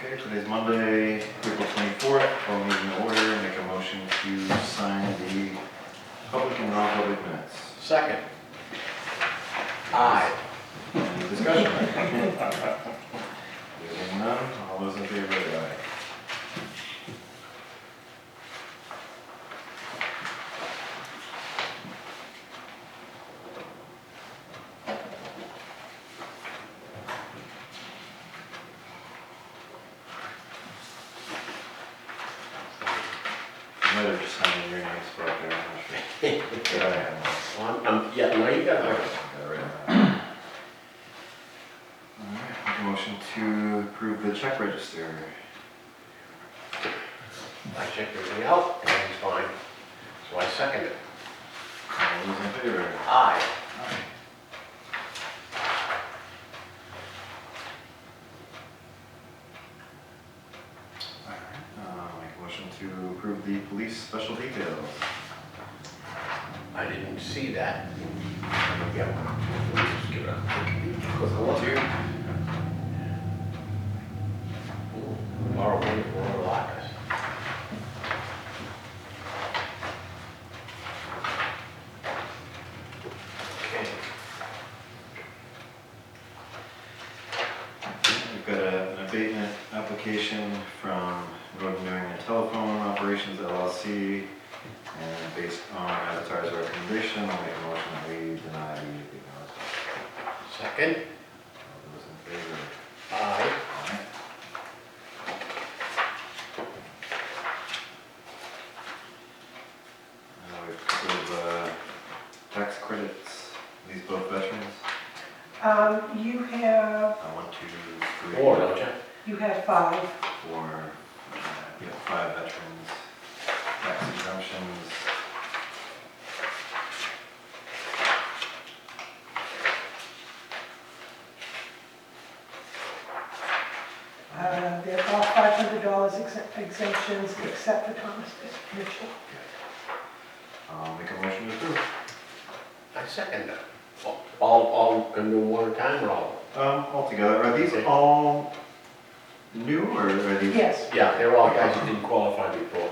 Okay, today's Monday, April 24th, call meeting to order, make a motion to sign the public and non-public minutes. Second. Aye. Any discussion? Hearing none, all those in favor, aye. I might have just signed your name spot there, I'm not sure. Yeah, I am. Yeah, no, you got it. Got it right now. Alright, make a motion to approve the check register. I checked everything out, everything's fine. So I second it. All those in favor? Aye. Aye. Alright, make a motion to approve the police special details. I didn't see that. Yeah. Just give it up. Two. Laura, Laura Lacus. Okay. We've got an abatement application from Road and New England Telephone Operations LLC, and based on Avatar's recommendation, I'll make a motion that we deny the abatement. Second. All those in favor? Aye. Aye. We have a couple of tax credits, these both veterans. You have, 1, 2, 3. Four, don't you? you have 5. For, we have 5 veterans, tax exemptions. They're all $500 exemptions except for Thomas Mitchell. I'll make a motion to approve. I second that. All can do one at a time or all? Altogether, are these Okay. all new or are these? Yes, Yeah, they're all guys who didn't qualify before.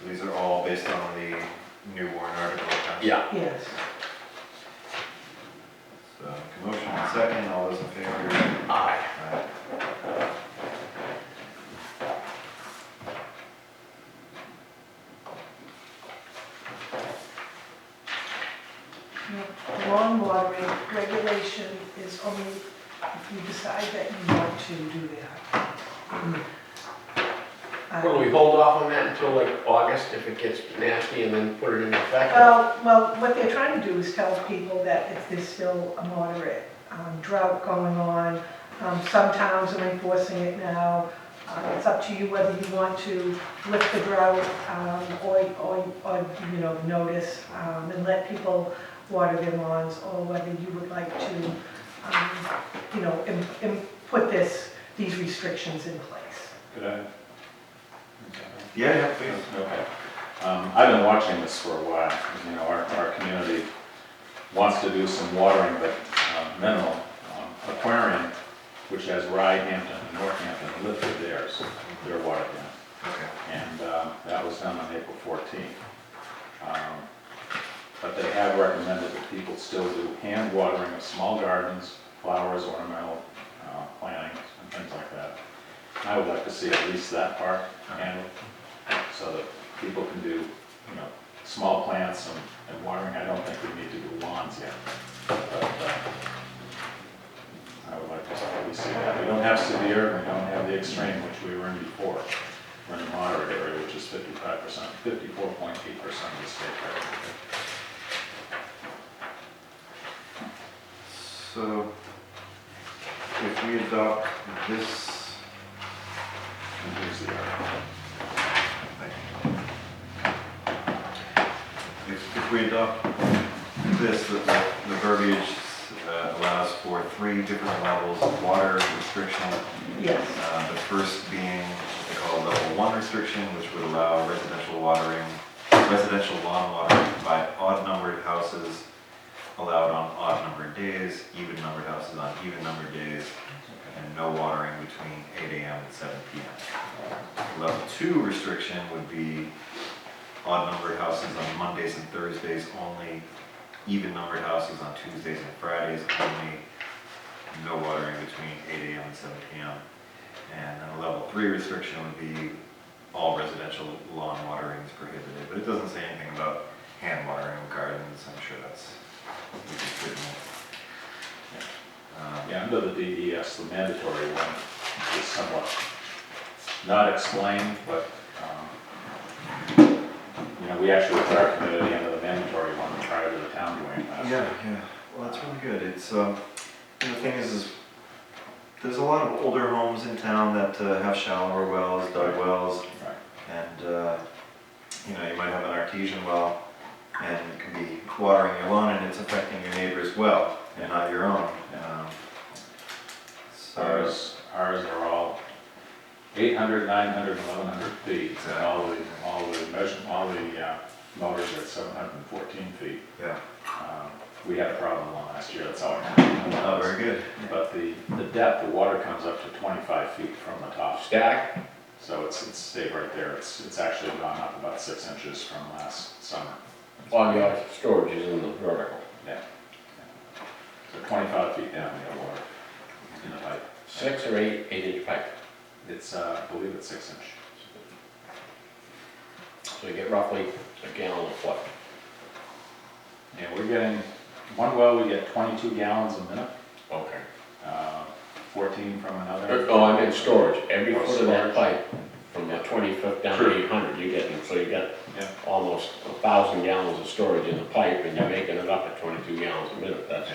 These are all based on the new warrant article. Okay? Yeah. yes. So, make a motion and second, all those in favor? Aye. Aye. The lawn watering regulation is only if you decide that you want to do that. Well, we hold off on that until like August if it gets nasty and then put it in effect? Well, what they're trying to do is tell people that if there's still a moderate drought going on, some towns are enforcing it now. It's up to you whether you want to lift the drought or you know, notice and let people water their lawns, or whether you would like to, you know, put these restrictions in place. Could I? Yeah, please. Okay. I've been watching this for a while. You know, our community wants to do some watering, but minimal. Aquarium, which has Rye, Hampton, and Northampton, lifted their water down. Okay. And that was done on April 14th. But they have recommended that people still do hand watering of small gardens, flowers, ornamental plantings, and things like that. I would like to see at least that part handled, so that people can do, you know, small plants and watering. I don't think we need to do lawns yet, but I would like to at least see that. We don't have severe, we don't have the extreme, which we were in before. We're in the moderate area, which is 55%, 54.8% of the state area. So, if we adopt this, And here's the article. if we adopt this, the verbiage allows for 3 different levels of water restriction. Yes. The first being what they call level 1 restriction, which would allow residential lawn watering by odd-numbered houses allowed on odd-numbered days, even-numbered houses on even-numbered days. and no watering between 8 AM and 7 PM. Level 2 restriction would be odd numbered houses on Mondays and Thursdays only, even numbered houses on Tuesdays and Fridays only, no watering between 8 AM and 7 PM. And then a level 3 restriction would be all residential lawn watering is prohibited, but it doesn't say anything about hand watering gardens. I'm sure that's, we can fit in. Yeah, under the DES, the mandatory one is somewhat not explained, but, we actually put our community under the mandatory one prior to the town doing that. Yeah, well, that's really good. It's, the thing is there's a lot of older homes in town that have shallower wells, dug wells, Right. and, you might have an artesian well, and you can be watering your lawn, and it's affecting your neighbor's well, and not your own. So, Ours are all 800, 900, 1100 feet, and all the motors are at 714 feet. yeah. We had a problem last year, that's all. Oh, very good. But the depth, the water comes up to 25 feet from the top. Stack? So it's stayed right there. It's actually gone up about 6 inches from last summer. All your storage is in the vertical. Yeah. So 25 feet down, we have water in the pipe. 6 or 8 inch pipe. It's, I believe it's 6 inch. So you get roughly a gallon a foot. And we're getting, one well, we get 22 gallons a minute, Okay. 14 from another. Oh, I meant storage. Every Oh, foot of that storage. pipe, from the 25th down True. to 800, you get, so you got Yeah. almost 1,000 gallons of storage in the pipe, and you're making it up at 22 gallons a minute. That's,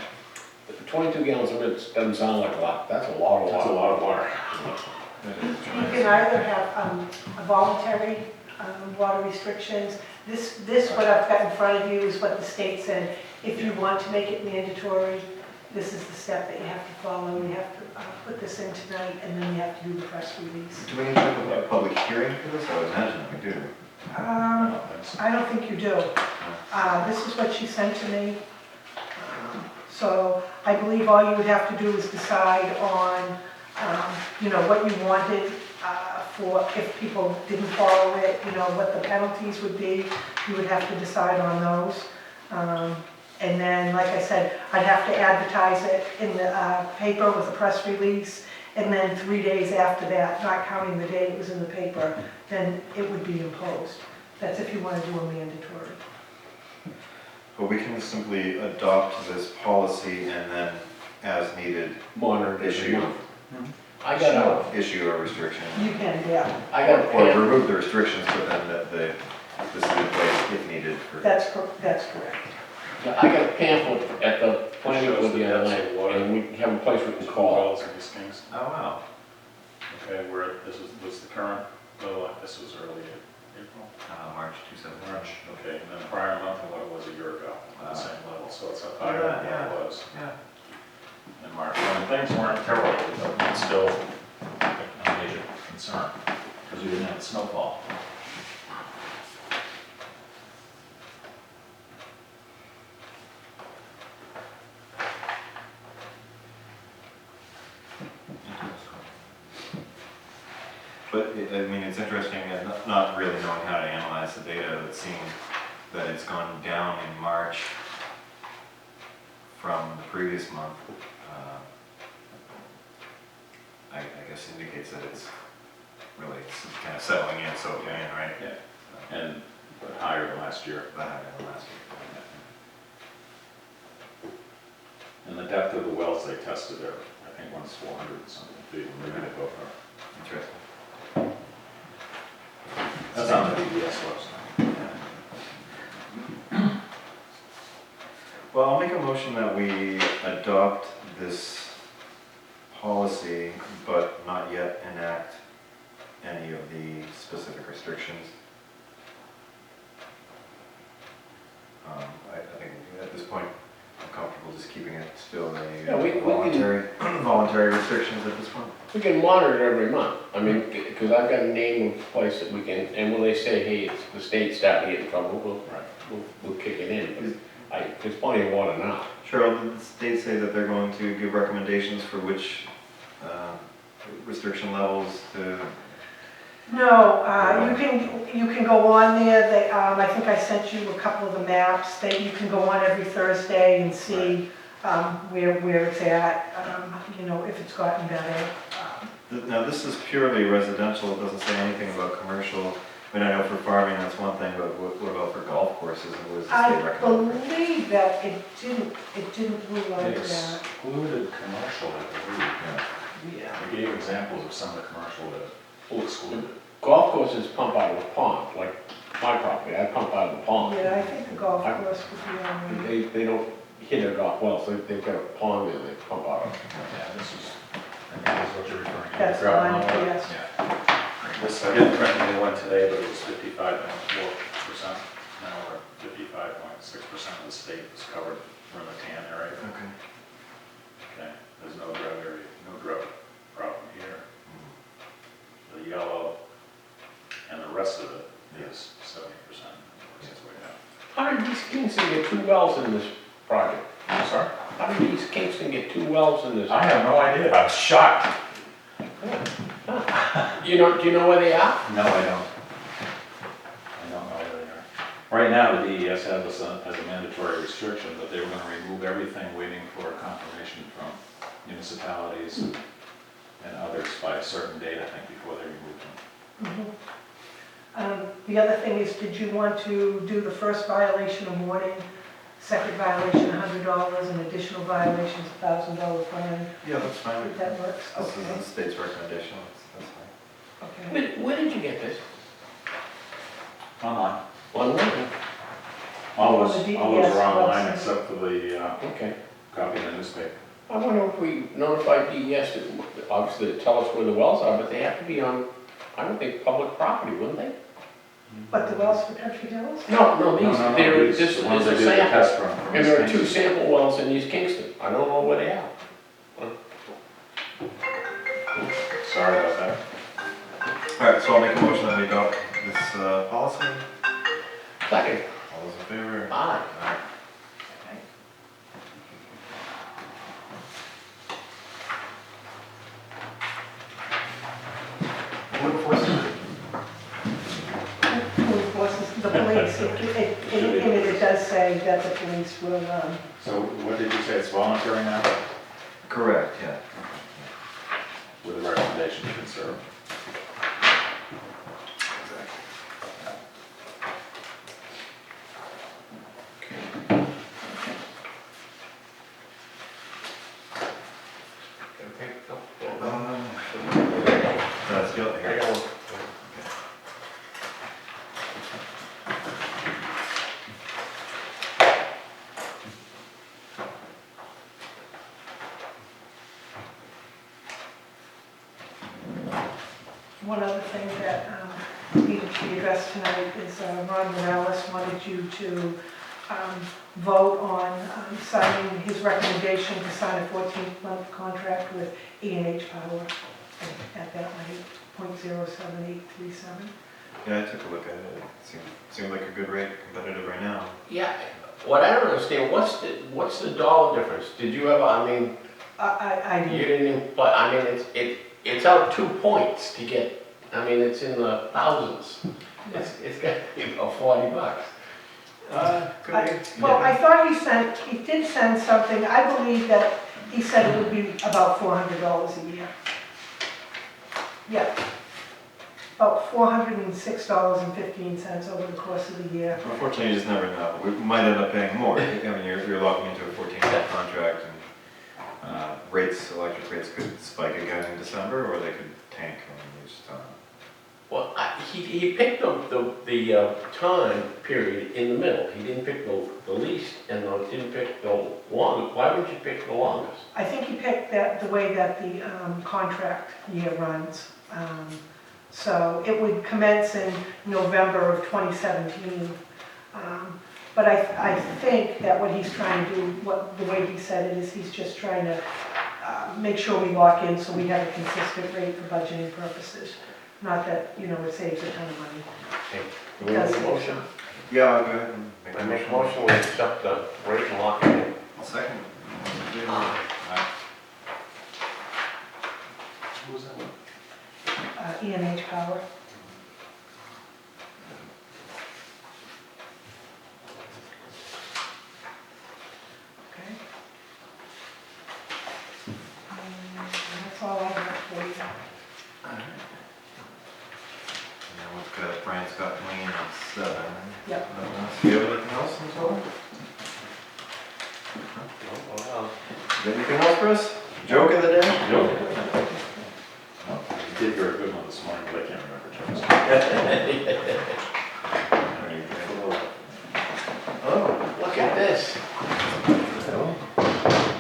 22 gallons a minute doesn't sound like a lot. That's a lot of water. That's a lot of water. You can either have a voluntary water restrictions. This, what I've got in front of you is what the state said. If you want to make it mandatory, this is the step that you have to follow. We have to put this in tonight, and then you have to do the press release. Do we need to have a public hearing for this? I would imagine we do. I don't think you do. This is what she sent to me. So I believe all you would have to do is decide on, what you wanted for if people didn't follow it, what the penalties would be. You would have to decide on those. And then, like I said, I'd have to advertise it in the paper with a press release. And then 3 days after that, not counting the day it was in the paper, then it would be imposed. That's if you want to do a mandatory. But we can simply adopt this policy and then, as needed, Monitor every issue, month. I got a, issue a restriction. You can, yeah. I got a Or pen. remove the restrictions, but then this is in place if needed for. That's correct. I got a pamphlet at the planning Shows board the the other depths night, of water. and we have a place we can Two call. wells in East Kingston. Oh, wow. Okay, was the current, well, this was early April, March 27. March, okay, and then the prior month and what it was a year ago, at the same level, so it's up higher Yeah, than yeah. what it was Yeah. in March. And things weren't terrible, but it's still a major concern, because we didn't have the snowfall. But, it's interesting, and not really knowing how to analyze the data, it seems that it's gone down in March from the previous month. I guess indicates that it's really kind of settling in, so okay, right? Yeah. And higher than last year. But higher than last year. And the depth of the wells they tested there, I think one's 400 and something feet, and maybe they both are. Interesting. That's on the DES website. Well, I'll make a motion that we adopt this policy, but not yet enact any of the specific restrictions. I think at this point, I'm comfortable just keeping it still Yeah, we a can- voluntary restrictions at this point. We can monitor it every month. I mean, because I've got a name of a place that we can, and when they say, hey, it's the state's starting to get in trouble, we'll kick it in. But there's plenty of water now. Cheryl, did the state say that they're going to give recommendations for which restriction levels to, No, you can go on there, I think I sent you a couple of the maps, that you can go on every Thursday and see, where it's at, you know, if it's gotten better. now this is purely residential, it doesn't say anything about commercial. I mean, I know for farming that's one thing, but what about for golf courses, and what does the state I recommend? believe that it didn't rule out They that. excluded commercial, I believe. Yeah. They gave examples of some of the commercial that will exclude it. Golf courses pump out of the pond, like my property, I pump out of the pond. Yeah, I think the golf course would be on there. They don't hit it off well, so they've got a pond there they pump out of. Yeah, this is, I think that's what you're referring to. That's Grout fine, mower. yes. Yeah. This, I didn't print the new one today, but it was 55.4%. Now we're 55.6% of the state is covered from the tan area. Okay. Okay, there's no drought area, no drought problem here. The yellow and the rest of it is 70%. Works its way down. How did East Kingston get 2 wells in this project? I'm sorry? How did East Kingston get 2 wells in this? I have no idea. I'm shocked. Do you know where they are? No, I don't. I don't know where they are. Right now, the DES has this as a mandatory restriction, but they were going to remove everything, waiting for confirmation from municipalities and others by a certain date, I think, before they remove them. The other thing is, did you want to do the first violation of warning, second violation $100, and additional violations $1,000 fine? Yeah, that's fine. If that works, This is okay, the state's recommendation, that's fine. okay. Where did you get this? Online. Online? All On those the are DES online website. except for the Okay. copy in the newspaper. I wonder if we notify DES, obviously to tell us where the wells are, but they have to be on, I don't think, public property, wouldn't they? But the wells for Country Hills? No, these, they're, these- this the is ones a they did the test sample. from And there are East 2 Kingston. sample wells in East Kingston. I don't know where they are. Sorry about that. All right, so I'll make a motion that we adopt this policy. Second. All those in favor? Aye. Aye. Who enforces it? Who enforces the police? In it does say that the police will, So what did you say, it's voluntary now? Correct, yeah. With a recommendation to conserve. That's good. I got one. one other thing that needed to be addressed tonight is Ron Morales wanted you to vote on signing his recommendation to sign a 14-month contract with E&H Power at that rate, .07837. Yeah, I took a look at it. It seemed like a good rate, competitive right now. Yeah, what I don't understand, what's the dollar difference? Did you ever, I mean, I you didn't even, but I mean, it's out 2 points to get, I mean, it's in the thousands. It's got to be about $40. Well, I thought he did send something, I believe that he said it would be about $400 a year. Yeah. About $406.15 over the course of the year. Unfortunately, you just never know. We might end up paying more. I mean, you're locking into a 14-month contract, and electric rates could spike again in December, or they could tank. I mean, you just don't know. Well, he picked the time period in the middle. He didn't pick the least and didn't pick the longest. Why would you pick the longest? I think he picked the way that the contract year runs. So it would commence in November of 2017. But I think that what he's trying to do, the way he said it is he's just trying to make sure we lock in so we have a consistent rate for budgeting purposes. Not that, it saves a ton of money. Okay. Do we have a motion? Yeah, I'll go ahead and make I a make a motion. motion, we accept the rate and lock it in. I'll second. Aye. Aye. Who's that with? E&H Power. Okay. That's all I have for you. Alright. And we've got Brian Scott Lane at 7. Yep. Do you have anything else in total? Well, You got anything else for us? Joke of the day? Joke. You did hear a good one this morning, but I can't remember jokes. oh, look at this.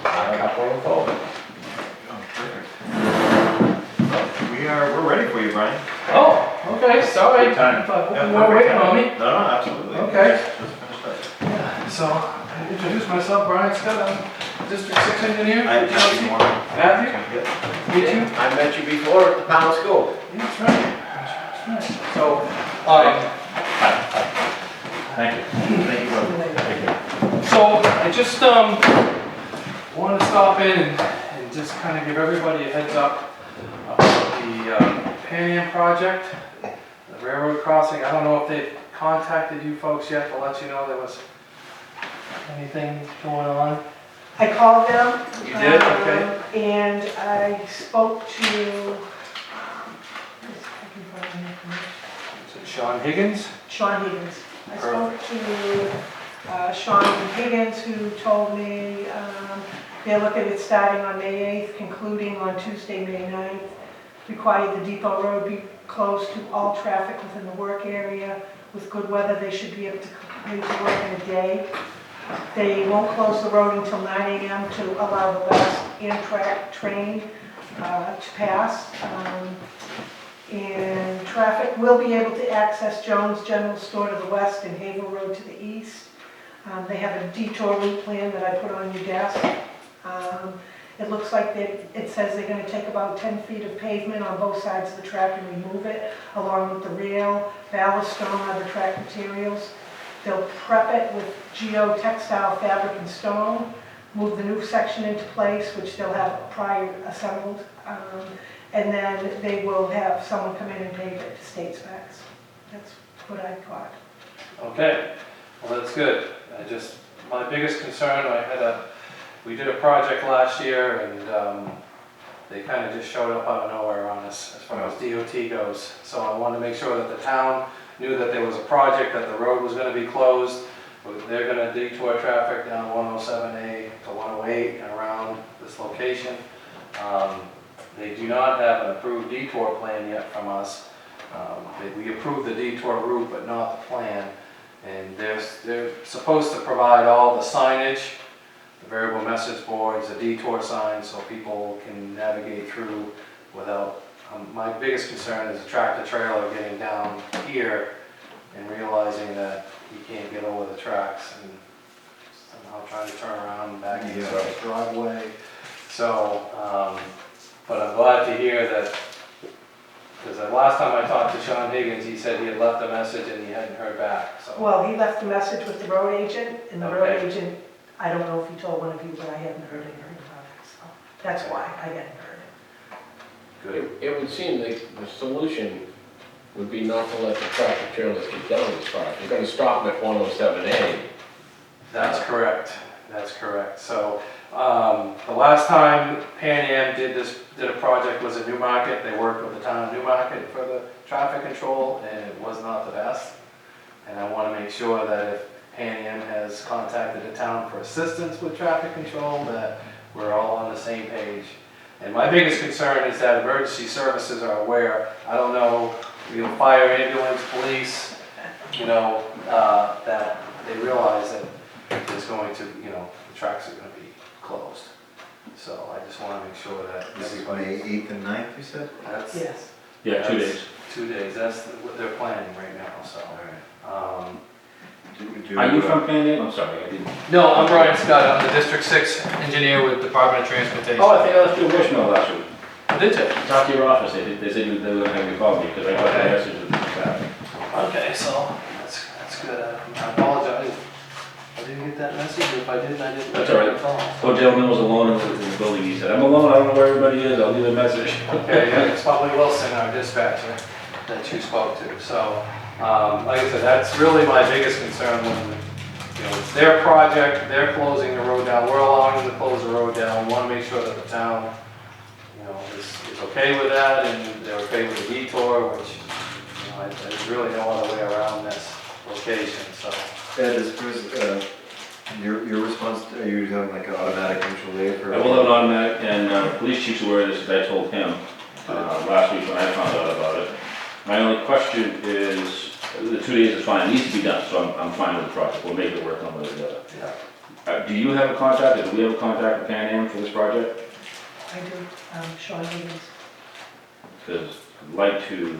A couple of folks. Oh, perfect. We're ready for you, Brian. Oh, okay, sorry. Good time. You were waiting on me. No, absolutely. Okay. Just finished up. Yeah, so, I introduce myself, Brian Scott, I'm District 6 Engineer. I for have you GLC. one. Matthew, Yeah. meet you. I met you before at the pound school. Yeah, that's right. That's right. So, Thank you. Thank you, brother. so I just, wanted to stop in and just kind of give everybody a heads up about the Pan Am project, the railroad crossing. I don't know if they've contacted you folks yet to let you know there was anything going on. I called them. You did? Okay. And I spoke to, I can find the information. Is it Sean Higgins? Sean Higgins. I spoke to Sean Higgins, who told me they're looking at starting on May 8th, concluding on Tuesday, May 9th. Required the depot road be closed to all traffic within the work area. With good weather, they should be able to complete the work in a day. They won't close the road until 9 a.m. to allow the last Amtrak train to pass. And traffic will be able to access Jones General Store to the west and Havel Road to the east. They have a detour route plan that I put on your desk. It looks like it says they're going to take about 10 feet of pavement on both sides of the track and remove it, along with the rail, ballast stone, other track materials. They'll prep it with geotextile fabric and stone, move the new section into place, which they'll have prior assembled, and then they will have someone come in and pave it to state specs. That's what I caught. Okay, well, that's good. My biggest concern, we did a project last year and they kind of just showed up out of nowhere on us as far as DOT goes. So I wanted to make sure that the town knew that there was a project, that the road was going to be closed. They're going to detour traffic down 107A to 108 and around this location. They do not have an approved detour plan yet from us. We approved the detour route, but not the plan. And they're supposed to provide all the signage, the variable message boards, the detour signs, so people can navigate through without. My biggest concern is a tractor trailer getting down here and realizing that he can't get over the tracks and somehow trying to turn around and back into the driveway. So, but I'm glad to hear that, because the last time I talked to Sean Higgins, he said he had left a message and he hadn't heard back, so. Well, he left a message with the road agent, and the road Okay. agent, I don't know if he told one of you, but I haven't heard anything about it, so that's why I hadn't heard it. Good. It would seem like the solution would be not to let the tractor trailers get down this far. If you're gonna stop them at 107A, That's correct, that's correct. So, the last time Pan Am did a project was in Newmarket. They worked with the town of Newmarket for the traffic control, and it was not the best. And I want to make sure that if Pan Am has contacted the town for assistance with traffic control, that we're all on the same page. And my biggest concern is that emergency services are aware. I don't know, fire, ambulance, police, that they realize that there's going to, the tracks are going to be closed. So I just want to make sure that This is May 8th and 9th, you said? that's. Yes. Yeah, 2 days. 2 days, that's what they're planning right now, so. Alright. Are you from Pan Am? I'm sorry, I didn't. No, I'm Brian Scott, I'm the District 6 engineer with Department of Transportation. Oh, I think I left you a voicemail last week. Did you? Talk to your office, they said they were gonna have you call me, because I got the message with the traffic. Okay, so that's good. I apologize. I didn't get that message, if I didn't, I didn't. That's all right. Call. Hotel man was alone in the building, he said, I'm alone, I don't know where everybody is, I'll leave a message. Okay, yeah, it's probably Wilson, our dispatcher, that you spoke to, so, like I said, that's really my biggest concern when, you know, it's their project, they're closing the road down, we're allowing them to close the road down, we wanna make sure that the town, you know, is okay with that, and they're okay with the detour, which, you know, there's really no other way around this location, so. Ed, is Bruce, your response, are you having like an automatic mutual aid for? I will have an automatic, and police chief's aware of this, because I told him last week when I found out about it. My only question is, the 2 days is fine, it needs to be done, so I'm fine with the project, we'll make it work one way or the other. Yeah. Do you have a contact, or do we have a contact with Pan Am for this project? I do, Sean Higgins. Because I'd like to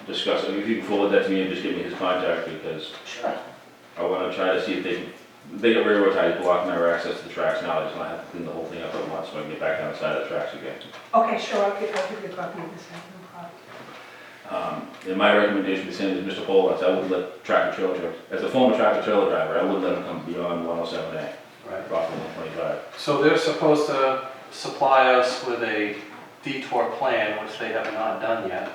discuss it, if you can forward that to me and just give me his contact, because Sure. I want to try to see if they get railroad ties blocking our access to the tracks now, I just want to have to clean the whole thing up at once, so I can get back down the side of the tracks again. Okay, sure, I'll give you a copy of this, no problem. And my recommendation, the same as Mr. Pollock's, I would let tractor trailer, as a former tractor trailer driver, I wouldn't let them come beyond 107A, Right. off of 125. So they're supposed to supply us with a detour plan, which they have not done yet.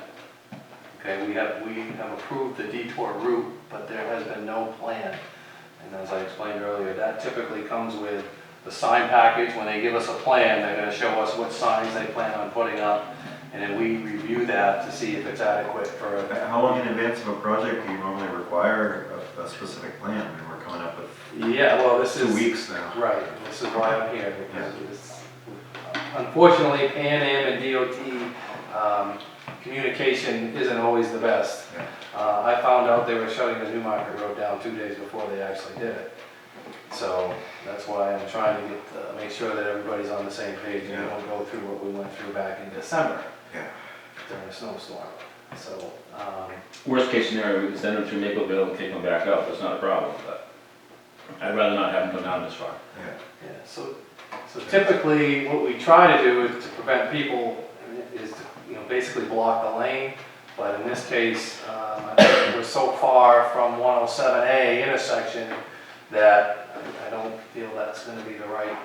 Okay, we have approved the detour route, but there has been no plan. And as I explained earlier, that typically comes with the sign package. When they give us a plan, they're gonna show us what signs they plan on putting up, and then we review that to see if it's adequate for a. How long in advance of a project do you normally require a specific plan? I mean, we're coming up with Yeah, well, this is. 2 weeks now. Right, this is why I'm here, because it's, unfortunately, Pan Am and DOT, communication isn't always the best. Yeah. I found out they were shutting the Newmarket Road down 2 days before they actually did it. So that's why I'm trying to get, make sure that everybody's on the same page and we don't go through what we went through back in December Yeah. during a snowstorm. So, Worst case scenario, we can send them through Mapleville and kick them back up, that's not a problem, but I'd rather not have them come down this far. Yeah. yeah, so typically what we try to do is to prevent people is to, you know, basically block the lane. But in this case, I think we're so far from 107A intersection that I don't feel that's gonna be the right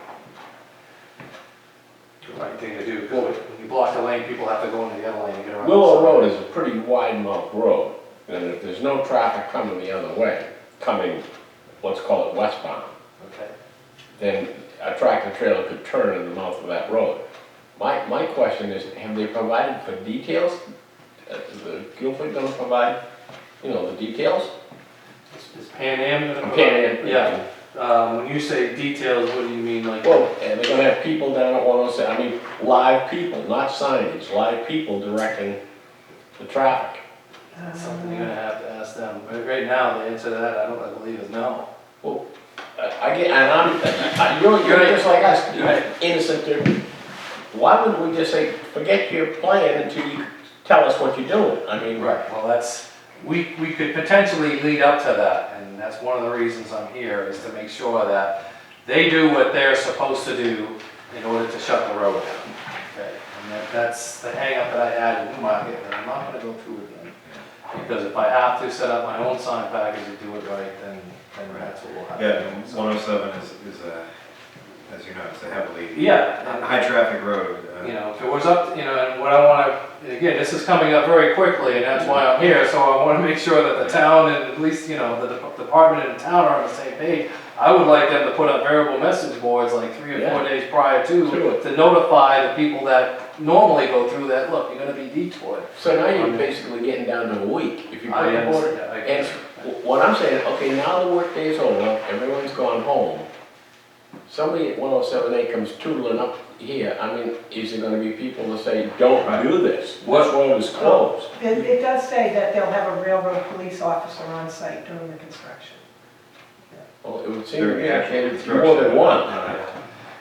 thing to do. Because when you block the lane, people have to go into the other lane to get around. Willow Road is a pretty wide mouth road, and if there's no traffic coming the other way, coming, let's call it westbound, Okay. then a tractor trailer could turn in the mouth of that road. My question is, have they provided for details? The Guilford gonna provide, you know, the details? Is Pan Am gonna? Pan Am. Yeah. When you say details, what do you mean, like? Well, and they're gonna have people down at 107, I mean, live people, not signage, live people directing the traffic. That's something you're gonna have to ask them. Right now, the answer to that, I believe is no. Well, I get, and you're just like us, you're innocent too. Why wouldn't we just say, forget your plan until you tell us what you're doing? I mean. Right, well, that's, we could potentially lead up to that, and that's one of the reasons I'm here, is to make sure that they do what they're supposed to do in order to shut the road down. Okay, and that's the hang up that I had in Newmarket, and I'm not gonna go through again. Because if I have to set up my own sign package and do it right, then that's what we'll have to do. Yeah, and 107 is a, as you know, it's a heavily Yeah. high traffic road. You know, if it was up, you know, and what I wanna, and again, this is coming up very quickly, and that's why I'm here, so I wanna make sure that the town, and at least, you know, the department and the town are on the same page. I would like them to put up variable message boards like 3 or 4 days prior to notify the people that normally go through that, look, you're gonna be detoured. So now you're basically getting down to a week. If you put I a board, understand, I and get what I'm saying, okay, now the work day's over, everyone's gone home. Somebody at 107A comes tootling up here, I mean, is there gonna be people that say, don't do this, this road is closed? It does say that they'll have a railroad police officer on site during the construction. Well, it would seem to During me the like actual it's construction. more than one.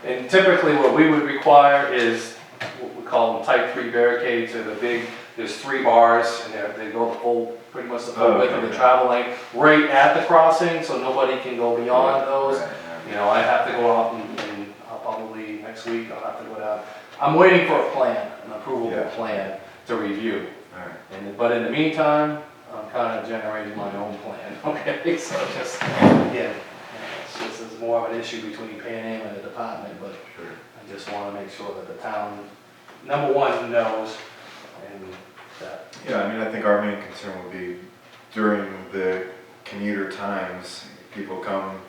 And typically what we would require is what we call them type 3 barricades, they're the big, there's 3 bars and they go the full, pretty much the full width of the travel lane, right at the crossing, so nobody can go beyond those. Right, You know, I have to go out and I'll probably next week, I'll have to go down. I'm waiting for a plan, an approvable plan to review. all right. But in the meantime, I'm kind of generating my own plan, okay? So just, again, this is more of an issue between Pan Am and the department, but I just wanna make sure that the town, number one, knows, and that, Yeah, I mean, I think our main concern would be during the commuter times, people come,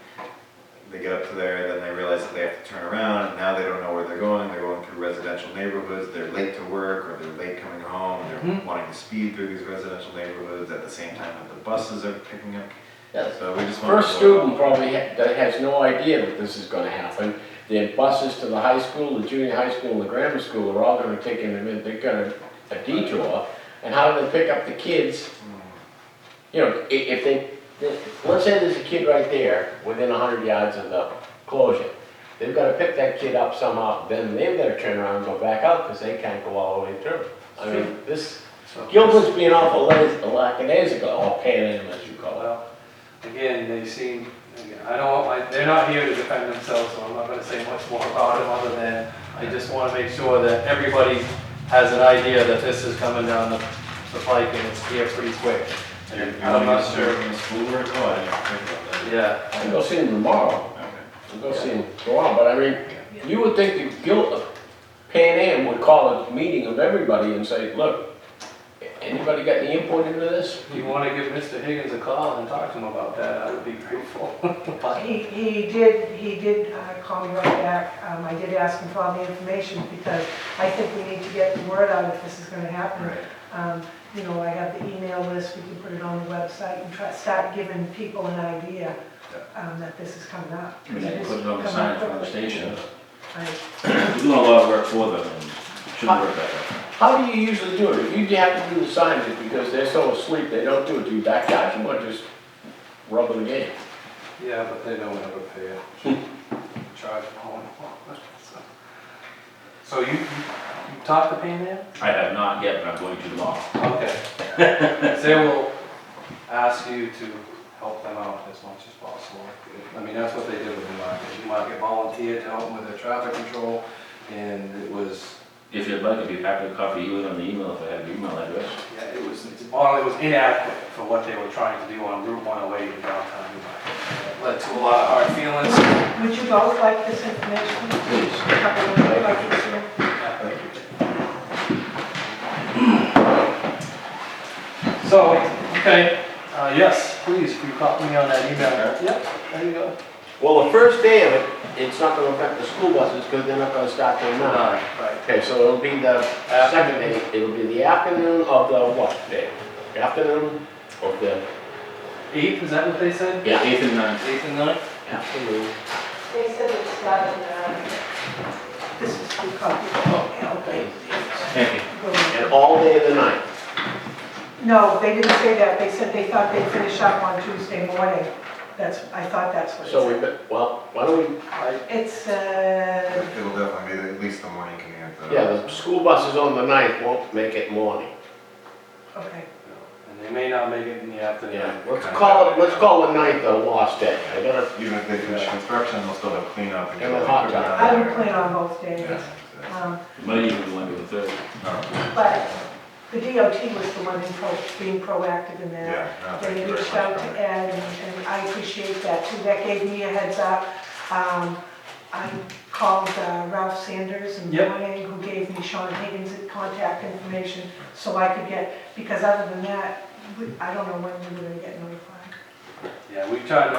they get up to there, then they realize that they have to turn around, and now they don't know where they're going through residential neighborhoods, they're late to work, or they're late coming home, they're wanting to speed through these residential neighborhoods at the same time that the buses are picking up. Yes. So we just want to. First student probably that has no idea that this is gonna happen. The buses to the high school, the junior high school, and the grammar school are all gonna take them in, they're gonna, a detour. And how do they pick up the kids? You know, if they, let's say there's a kid right there within 100 yards of the closure. They've gotta pick that kid up somehow, then they've gotta turn around and go back out because they can't go all the way through. I mean, this, so. Gilbert's being awful lackadaisical, or Pan Am as you call it. Well, again, they seem, again, they're not here to defend themselves, so I'm not gonna say much more about them other than I just wanna make sure that everybody has an idea that this is coming down the pike and it's here pretty quick. And I'm not sure. In the school work, oh, I didn't think about that. Yeah, I can go see him tomorrow. Okay. I'll go see him tomorrow, but I mean, you would think the Pan Am would call a meeting of everybody and say, look, anybody got any input into this? if you wanna give Mr. Higgins a call and talk to him about that, I would be grateful. He did call me right back. I did ask him for all the information because I think we need to get the word out if this is gonna happen. Right. You know, I have the email list, we can put it on the website and start giving people an idea that this is coming up. I mean, they put it on the sign in front of the station. Right. We're doing a lot of work for them, and it shouldn't work that way. How do you usually do it? If you have to do the signs, it's because they're so asleep, they don't do it. Do you back charge them or just rub it again? Yeah, but they don't ever pay it. Charge them home. So you talked to Pan Am? I have not yet, but I'm going to tomorrow. Okay. They will ask you to help them out as much as possible. I mean, that's what they did with Newmarket. Newmarket volunteered to help them with their traffic control, and it was, If you'd like, I'd be happy to copy you in on the email if I have your email address. yeah, it was inadequate for what they were trying to do on Route 108 in downtown Newmarket. It led to a lot of hard feelings. Would you both like this information? Please. A couple of them, like you said. So, okay, yes, please, if you copy me on that email. Yep, there you go. Well, the first day of it, it's not gonna affect the school buses because they're not gonna start till 9. Right. Okay, so it'll be the second day, it'll be the afternoon of the what day? Afternoon of the, 8th, is that what they said? yeah, 8th and 9th. 8th and 9th? afternoon. They said it started, this is the copy. Oh, okay. Thank you. And all day of the night. No, they didn't say that. They said they thought they'd finish up on Tuesday morning. I thought that's what it So said. well, why don't we, It's, It'll definitely be at least the morning commute. yeah, the school buses on the 9th won't make it morning. okay. And they may not make it in the afternoon. Yeah, let's call the 9th a lost day. I gotta, Even if they finish construction, they'll still have cleanup. And the hot tub. I would plan on both days. Yeah. Might even want to do the 3rd. No. But the DOT was the one being proactive in that. Yeah, no, thank They you very reached much out to for that. Ed, and I appreciate that too. That gave me a heads up. I called Ralph Sanders in the Yep. morning, who gave me Sean Higgins' contact information, so I could get, because other than that, I don't know when we were gonna get notified. Yeah, we tried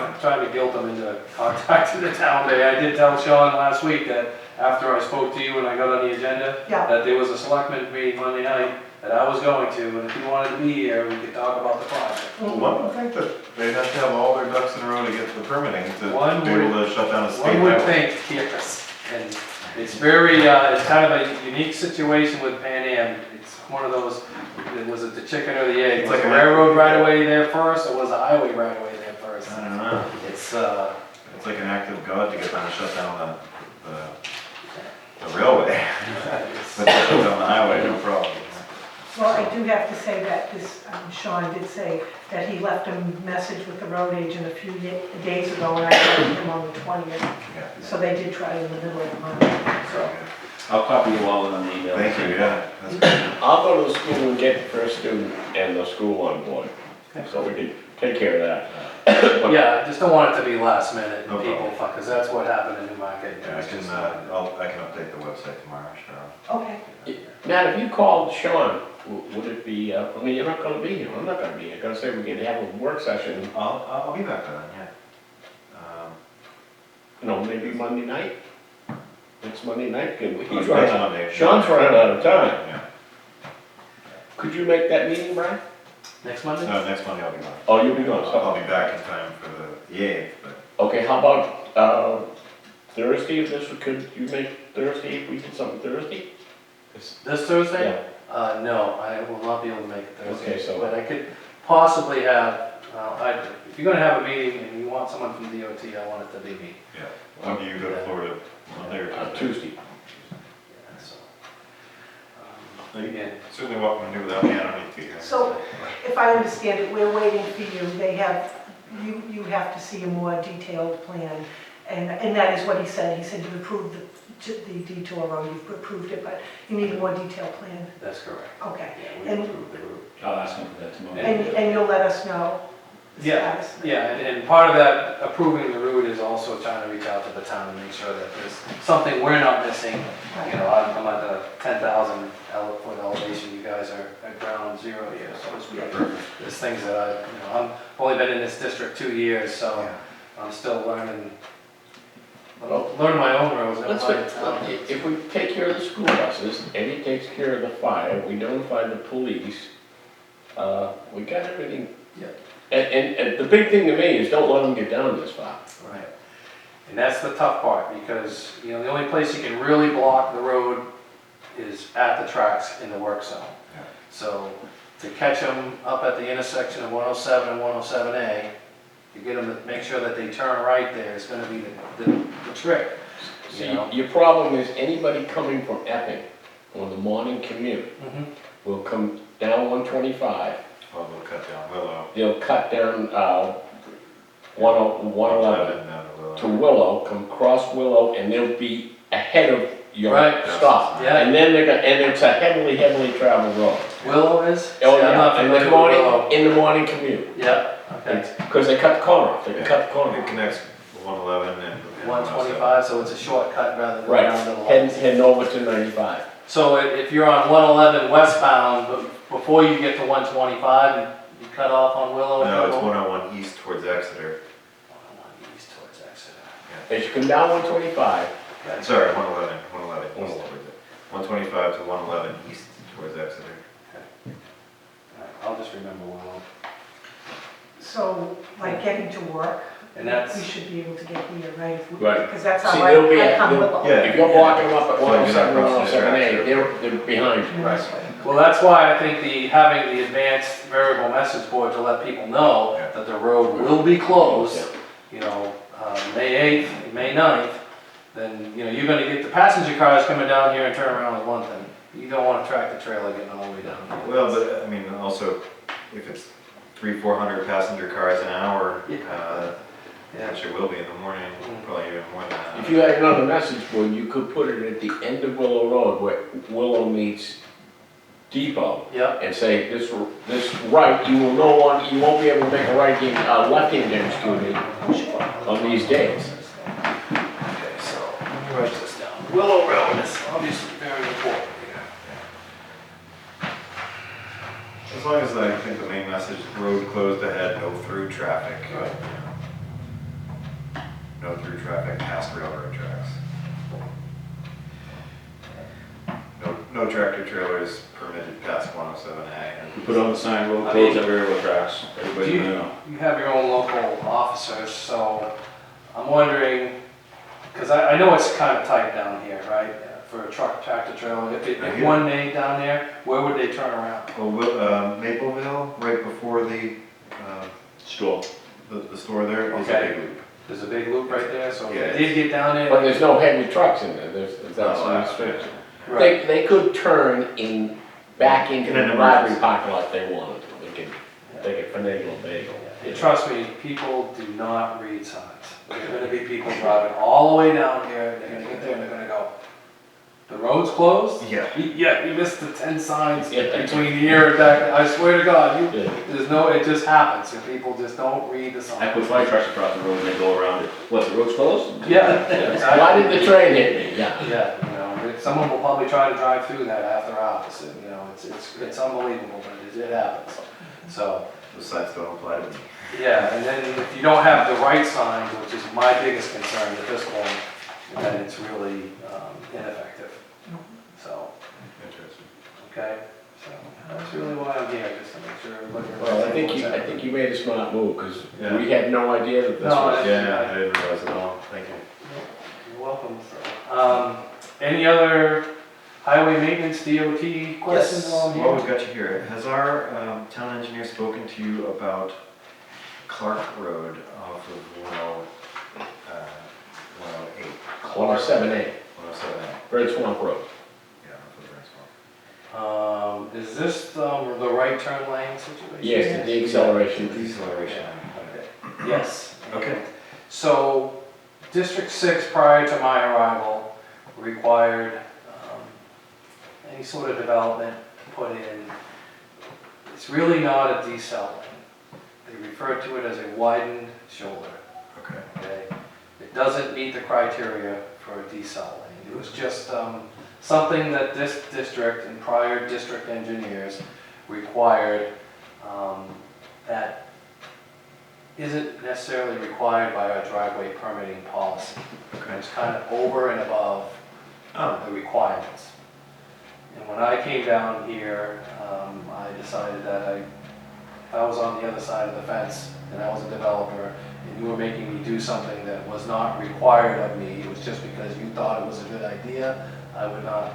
to guilt them into contacting the town day. I did tell Sean last week that after I spoke to you and I got on the agenda, Yeah, that there was a selectmen meeting Monday night that I was going to, and if you wanted to be here, we could talk about the project. Well, one would think that they'd have to have all their ducks in a row to get the permitting to One be able to shut down a state One would highway. think, yes, and it's very, it's kind of a unique situation with Pan Am. It's one of those, was it the chicken or the egg? It's Was like the an- railroad right away there first, or was the highway right away there first? I don't know. It's, It's like an act of God to get them to shut down the railway. But they shut down the highway, no problem. well, I do have to say that this, Sean did say that he left a message with the road agent a few days ago, and I talked to him on the 20th. Yeah. So they did try in the middle of the month, so. I'll copy you all in on the email. Thank you, yeah. That's good. I'll go to the school and get the first student and the school on board. So we can take care of that. Yeah, I just don't want it to be last minute No and people, problem. because that's what happened in Newmarket. Yeah, I can update the website tomorrow, sure. Okay. Matt, if you called Sean, would it be, I mean, you're not gonna be here, I'm not gonna be here, I'm gonna say we can have a work session, I'll be back then, yeah. maybe Monday night? Next Monday night, he's Next running out, Monday. Sean's running out of time. Yeah. Could you make that meeting, Brian? Next Monday? No, next Monday I'll be gone. Oh, you'll be gone, I'll so, be back in time for the 8th, but okay, how about, Thursday, could you make Thursday, if we did something Thursday? This Thursday? Yeah. No, I will not be able to make it Thursday. Okay, so- But I could possibly have, if you're gonna have a meeting and you want someone from DOT, I want it to be me. yeah. When do you go to Florida? Monday or Tuesday? Tuesday. Yeah, so. Again, certainly welcome to do without me, I don't need to be here. So, if I understand it, we're waiting for you, you have to see a more detailed plan, and that is what he said you've approved the detour road, you've approved it, but you need a more detailed plan. That's correct. Okay, Yeah, we And- approved the route. I'll ask him for that tomorrow. and you'll let us know the Yeah, status. yeah, and part of that approving the route is also trying to reach out to the town and make sure that there's something we're not missing. You know, I'm at the 10,000 foot elevation, you guys are at ground zero here, so to speak. There's things that I've only been in this district 2 years, so I'm still learning my own roads. never mind town. If we take care of the school buses, Eddie takes care of the fire, we notify the police, we got everything. Yeah. And the big thing to me is don't let them get down this far. Right. And that's the tough part, because, the only place you can really block the road is at the tracks in the work zone. Yeah. So to catch them up at the intersection of 107 and 107A, to get them to make sure that they turn right there is gonna be the trick. See, your problem is anybody coming from Epping on the morning commute will come down 125, Well, we'll cut down Willow. they'll cut down, 111 Down to Willow. to Willow, come cross Willow, and they'll be ahead of your Right. stop. Yeah. And then and it's a heavily traveled road. Willow is? Oh, See, I'm not yeah, familiar with Willow. in the morning commute. Yeah, okay. Because they cut the corner off, they Yeah. cut the corner It off. connects 111 and 125, so it's a shortcut rather than Right, down to the left. heading over to 95. So if you're on 111 westbound, but before you get to 125, you cut off on Willow? No, it's 101 east towards Exeter. 101 east towards Exeter. As you come down 125, Okay. Sorry, 111 east 111. towards it. 125 to 111 east towards Exeter. All right, I'll just remember Willow. So, like getting to work, And we that's, should be able to get here, right? Right. Because that's See, how they'll be I at- come they'll- Willow. Yeah. if you're blocking them up at So you're not 107, crossing the 107A, tracks, they're behind you. Right. well, that's why I think having the advanced variable message board to let people know Yeah. that the road will be closed, Yeah. May 8th, May 9th, then, you're gonna get the passenger cars coming down here and turn around with one thing. You don't want a tractor trailer getting all the way down here. Well, but I mean, also, if it's 300-400 passenger cars an hour, Yeah. which it will be in the morning, probably even more than that. If you had it on the message board, you could put it at the end of Willow Road where Willow meets Depot Yep. and say, this right, you won't be able to make a right hand, left hand turn on these days. Okay, so, let me write this down. Willow Road is obviously very important here. As long as I think the main message, road closed ahead, no through traffic. Right. No through traffic past railroad tracks. No tractor trailers permitted past 107A. We put on the sign, road closed at railroad tracks, everybody's Do gonna know. You have your own local officers, so I'm wondering, because I know it's kind of tight down here, right? For a truck, tractor trailer, if one made down there, where would they turn around? Well, Mapleville, right before the Store. the store there, is a Okay. big loop. There's a big loop right there, so Yeah. if they did get down But there. there's no heavy trucks in there, that's Oh, the yeah. restriction. Right. They could turn back into In the an library emergency. parking lot if they wanted to, they could finagle a bagel. And trust me, people do not read signs. There are gonna be people driving all the way down here, they're gonna get there and they're gonna go, The road's closed? Yeah. Yeah, you missed the 10 signs Yeah. between here and back. I swear to God, Yeah. there's no, it just happens. And people just don't read the I sign. put fire trucks across the road and they go around it. What, the road's closed? Yeah, exactly. Why did the train hit me? Yeah. Yeah, you know, someone will probably try to drive through that after hours, and, you know, it's unbelievable, but it happens. So, The signs don't apply to me. yeah, and then if you don't have the right signs, which is my biggest concern at this point, then it's really ineffective. So, Interesting. okay, so that's really why I'm here, just to make sure everybody. Well, I think understands what's I think you made a smart move, because Yeah. we had no idea that this No, was. Yeah, I didn't realize at all. Thank you. You're welcome. Any other highway maintenance DOT questions while I'm here? Well, we've got you here. Has our town engineer spoken to you about Clark Road off of 108? 107A, 107A. Bird Swamp Road. Yeah, off of Burnsville. Is this the right turn lane situation? Yes, the deceleration. Deceleration. Yes. Okay. So, District 6, prior to my arrival, required any sort of development put in. It's really not a decel lane. They refer to it as a widened shoulder. Okay. Okay? It doesn't meet the criteria for a decel lane. It was just something that this district and prior district engineers required that isn't necessarily required by our driveway permitting policy. Okay. It's kind of over and above the requirements. And when I came down here, I decided that if I was on the other side of the fence and I was a developer and you were making me do something that was not required of me, it was just because you thought it was a good idea, I would not,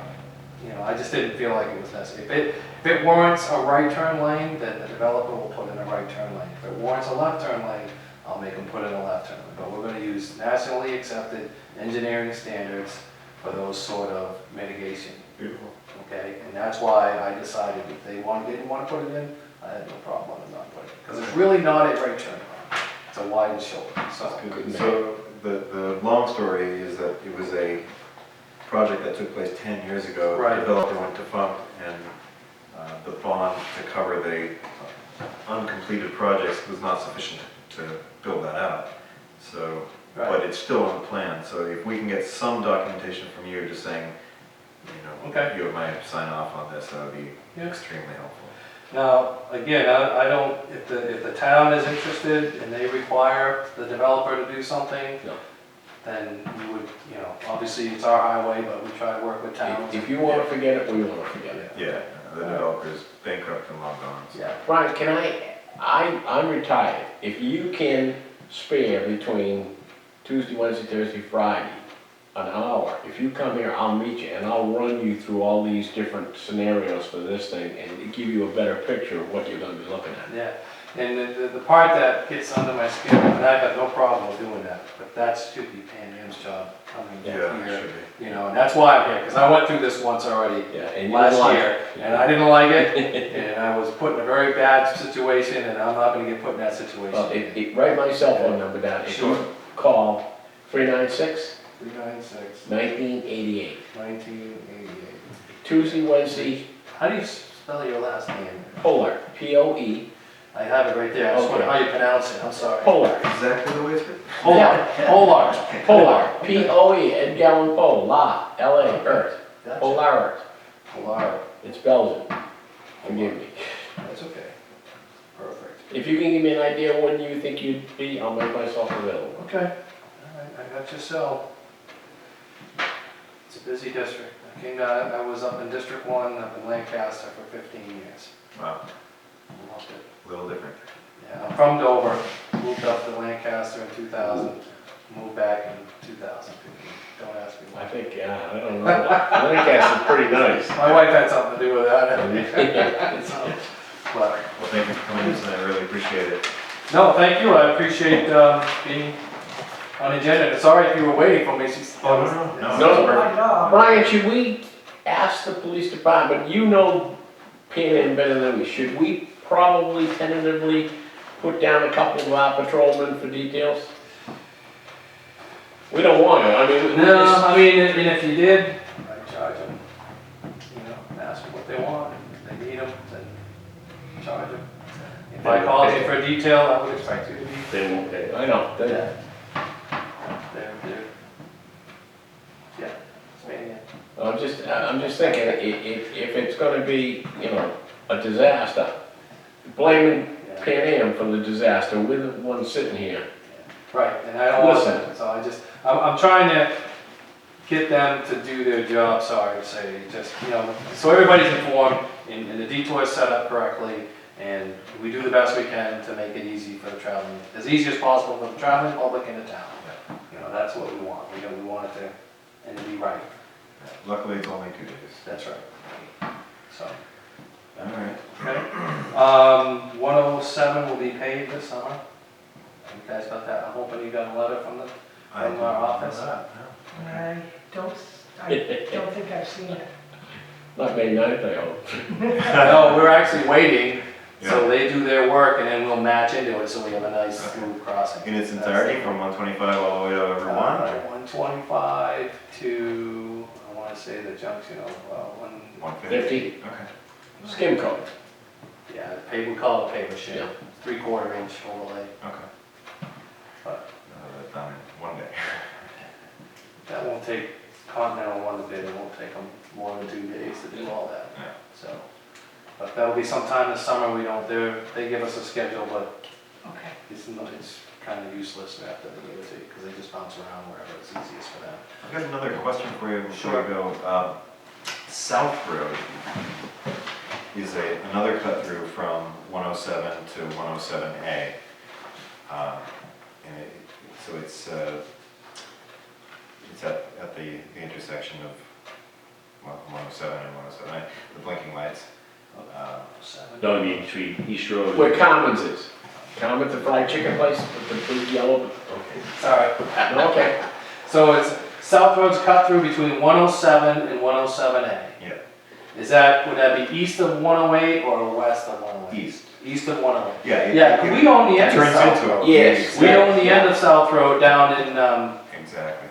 you know, I just didn't feel like it was necessary. If it warrants a right turn lane, then the developer will put in a right turn lane. If it warrants a left turn lane, I'll make them put in a left turn lane. But we're going to use nationally accepted engineering standards for those sort of mitigation. Beautiful. Okay, and that's why I decided if they didn't want to put it in, I had no problem with not putting it. Because it's really not a right turn lane. It's a widened shoulder. So, So the long story is that it was a project that took place 10 years ago. Right. The developer went defunct, and the bond to cover the uncompleted projects was not sufficient to build that out. So, Right. but it's still on the plan. So if we can get some documentation from you just saying, you know, Okay. you have my sign off on this, that would be Yeah. extremely helpful. Now, again, I don't, if the town is interested and they require the developer to do something, No. then we would, you know, obviously it's our highway, but we try to work with towns. If you want to forget it, we want to forget it. Yeah, the developer's bankrupt and long gone. So. Yeah, Brian, I'm retired. If you can spare between Tuesday, Wednesday, Thursday, Friday, an hour, if you come here, I'll meet you and I'll run you through all these different scenarios for this thing and give you a better picture of what you're gonna be looking at. yeah. And the part that gets under my skin, and I have no problem with doing that, but that should be Pam M's job coming Yeah, it here. should be. You know, and that's why I'm here, because I went through this once already. Yeah, and you Last like- year, and I didn't like it, and I was put in a very bad situation, and I'm not gonna get put in that situation. Well, write my cell phone number down. If Sure. you call 396 396 1988. 1988. Tuesday, Wednesday, How do you spell your last name? Polar, P-O-E, I have it right there, I just wonder Okay. how you pronounce it, I'm sorry. Polar. Exactly the way it's written. Polar, Polar. Polar, P-O-E, Edgar Allan Poe, La, L-A, Earth, Gotcha. Polar Earth. Polar, It's Belgian. Forgive me. that's okay. Perfect. If you can give me an idea when you think you'd be, I'll make myself available. Okay, all right, I got your cell. It's a busy district. I came down, I was up in District 1, up in Lancaster for 15 years. Wow, I loved it. a little different. Yeah, I'm from Dover, moved up to Lancaster in 2000, moved back in 2015. Don't ask me I why. think, I don't know. Lancaster's pretty nice. My wife had something to do with that. So, but, Well, thank you for coming in tonight, I really appreciate it. no, thank you, I appreciate being on the agenda. Sorry if you were waiting for me. No, No. that's perfect. Brian, should we ask the police department, you know PNN better than me, should we probably tentatively put down a couple of our patrolmen for details? We don't want to, I mean, we No, just, I mean, and if you did, I'd charge them what they want, if they need them, then charge them. If I called you for a detail, I would expect you to be, They won't pay. I know, they- they're, yeah, it's me, I'm just thinking, if it's gonna be, you know, a disaster, blaming yeah. Pan Am for the disaster, we're the ones sitting here. Right, and I don't want Listen. that, so I'm trying to get them to do their job, sorry to say, just, you know, so everybody's informed, and the detour is set up correctly, and we do the best we can to make it easy for the traveling, as easy as possible for the traveling public in the town. You know, that's what we want, we want it to, and to be right, Luckily, it's only 2 days. that's right. So, All right. okay. 107 will be paid this summer. You guys got that? I'm hoping you got a letter from I our office. I don't think I've seen it. Not May 9th, I hope. No, we're actually waiting, so Yeah. they do their work and then we'll match into it, so we have a nice smooth crossing. In its entirety, from 125 all the way to over 1? 125 to, I want to say the junction of, 150? Okay. Skim coat. yeah, we call it paper shade, Yeah. 3/4 inch overlay. Okay. But- Done in 1 day. That won't take Continental one to bid, it won't take them more than 2 days to do all that. Yeah. So, but that'll be sometime this summer, they give us a schedule, but Okay. it's kind of useless after the give it to you, because they just bounce around wherever it's easiest for them. I've got another question for you before Sure. we go. South Road is another cut through from 107 to 107A. So it's at the intersection of 107 and 107A, the blinking lights. No, I mean, between East Road. Where Commons is. Commons, the fried chicken place with the big yellow, okay. Sorry. Okay. So it's, South Road's cut through between 107 and 107A. Yeah. Would that be east of 108 or west of 108? East. East of 108. Yeah. Yeah, we own the end of turns South into Road. a- Yes. We own the end of South Road down in Exactly.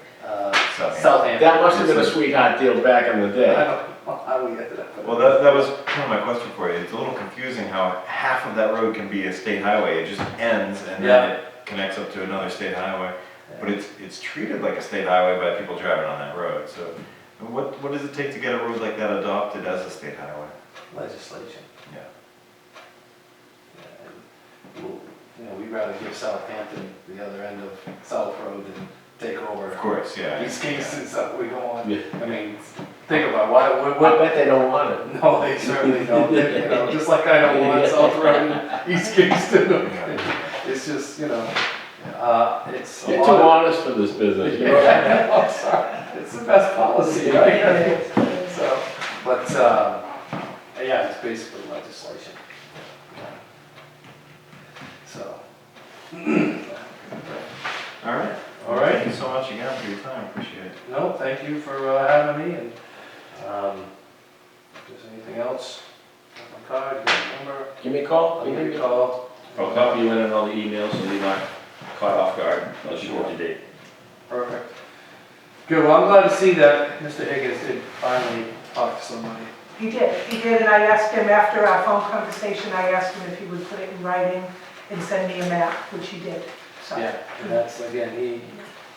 Southampton. That must have been a sweetheart deal back in the I day. don't know how we get to that. Well, that was kind of my question for you. It's a little confusing how half of that road can be a state highway. It just ends and then it connects up to another state highway. But it's treated like a state highway by people driving on that road. So what does it take to get a road like that adopted as a state highway? Legislation. Yeah. Yeah, and we'd rather give Southampton the other end of South Road than take over Of course, yeah. East Kingston, so we don't want, Yeah. I mean, think about why, I what, bet they don't want it. no, they certainly don't, you know, just like I don't want South Road in East Kingston. It's just, it's a You're too lot of. honest for this business, you know? I'm sorry, it's the best policy, right? So, but, yeah, it's basically legislation. So. All right. All right. Thank you so much again for your time. Appreciate it. No, thank you for having me, and if there's anything else, got my card, you got my number, Give me a call. I'll give you a call. I'll copy you in on all the emails, so you're not caught off guard, unless you're up to date. Perfect. Good, well, I'm glad to see that Mr. Higgins did finally talk to somebody. He did, and I asked him after our phone conversation, I asked him if he would put it in writing and send me a map, which he did, so. Yeah, and that's, again,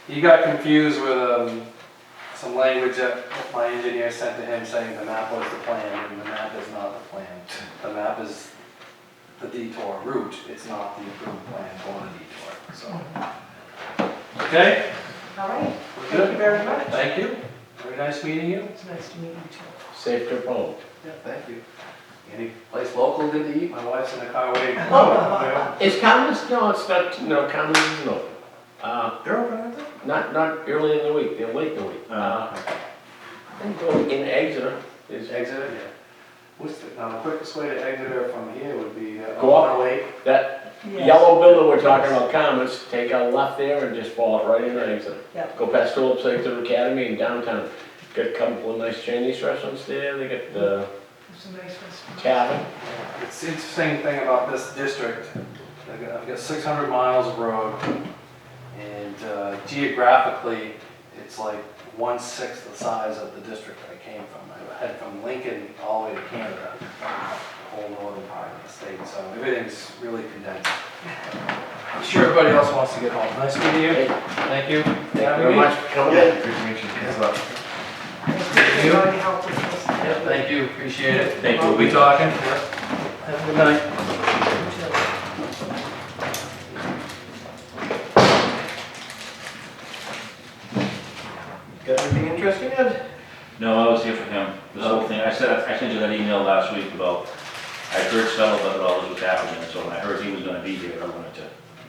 he got confused with some language that my engineer sent to him saying the map was the plan, and the map is not the plan. The map is the detour route, it's not the approved plan for the detour, so. Okay, All right, we're thank you good. very much. Thank you. Very nice meeting you. It's nice to meet you too. Safe trip home. Yeah, thank you. Any place local good to eat? My wife's in the car waiting. Is Commons, no, it's not, no, Commons isn't open. They're open, aren't they? Not early in the week, they're late in the week. I think going in Exeter is, Exeter, yeah. What's the quickest way to Exeter from here would be Go up. 108. that Yes. yellow building we're talking about, Commons, take a left there and just fall right into Exeter. Yep. Go past Phillips Exeter Academy in downtown. Got a couple of nice Chinese restaurants there, they got the It's a nice restaurant. cabin. It's the interesting thing about this district, I've got 600 miles of road, and geographically, it's like 1/6 the size of the district I came from. head from Lincoln all the way to Canada, the whole northern part of the state, so everything's really condensed. I'm sure everybody else wants to get home. Nice meeting you. Thank you. Thank you very much for coming in. Good to meet you. Thanks a lot. Thank you. Already helped with this. Yeah, thank you, appreciate it. Thank you. We'll be talking. Have a good night. Got anything interesting, Ed? No, I was here for him, this whole thing, I sent you that email last week about, I heard some about all this was happening, so when I heard he was gonna be here, I wanted to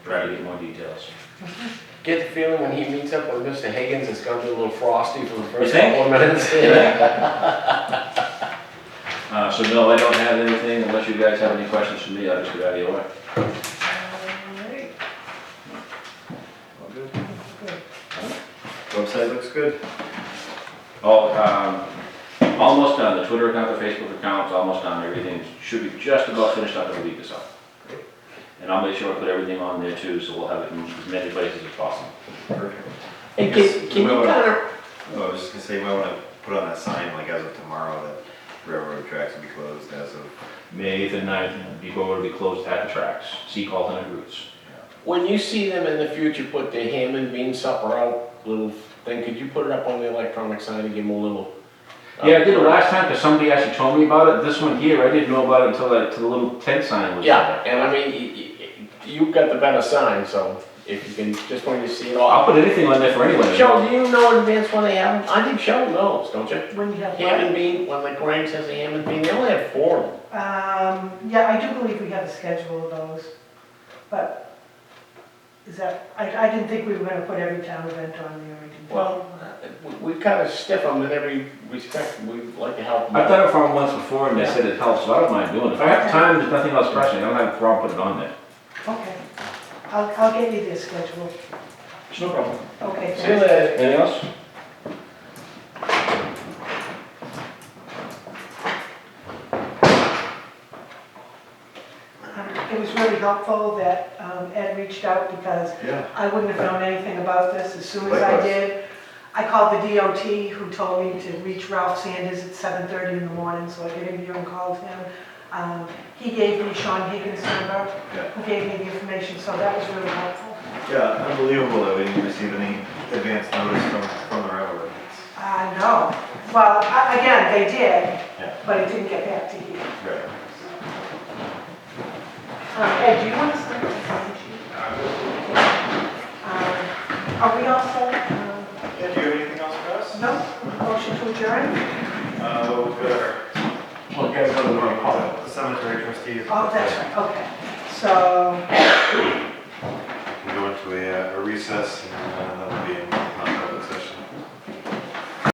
try to get more details. Get the feeling when he meets up with Mr. Higgins, it's gonna be a little frosty for the You first think? couple of minutes. So no, I don't have anything, unless you guys have any questions for me, I'll just get out of your way. Alright, All good. good. Website looks good. Oh, almost done, the Twitter account, the Facebook account's almost done, everything should be just about finished up in a week or so. And I'll make sure I put everything on there too, so we'll have it in as many places as possible. Perfect. Hey, Yes, can you we will. kind of, Oh, I was just gonna say, we might wanna put on that sign, like as of tomorrow, that railroad tracks will be closed as of. May 8th and 9th, before it'll be closed at the tracks, seek alternate routes. when you see them in the future put their ham and bean supper out, little thing, could you put it up on the electronic sign and give them a little? Yeah, I did it last time, because somebody actually told me about it, this one here, I didn't know about it until the little tent sign was. Yeah, and I mean, you've got the better sign, so if you can, just when you see it all. I'll put anything on there for anyone. Joe, do you know in advance when they have them? I think Joe knows, don't you? When you have Ham and what? bean, when the Grange says the ham and bean, they only have 4 of them. Yeah, I do believe we have a schedule of those, but is that, I didn't think we were gonna put every town event on there. I didn't- Well, we kind of stiff them in every respect, we like to help them. I've done it for them once before, and they said it helps, so I don't mind doing it. If I have time, there's nothing else pressing, I don't have a problem putting it on there. Okay, I'll get you their schedule. No problem. Okay, See you thanks. later. Anything else? It was really helpful that Ed reached out because Yeah. I wouldn't have known anything about this. As soon as I Likewise. did, I called the DOT who told me to reach Ralph Sanders at 7:30 in the morning, so I get in here and called him. He gave me Sean Higgins' number, Yeah. who gave me the information, so that was really helpful. Yeah, unbelievable that we didn't receive any advance notice from the railroad. No, well, again, they did, Yeah. but it didn't get back to you. Right. Ed, do you want to sign the sign sheet? Are we all set? Yeah, do you have anything else for us? No? Motion to adjourn? We've got our. We'll get it on the roll call. The cemetery trustees. Oh, that's right, okay. So, We can go into a recess and then we'll be in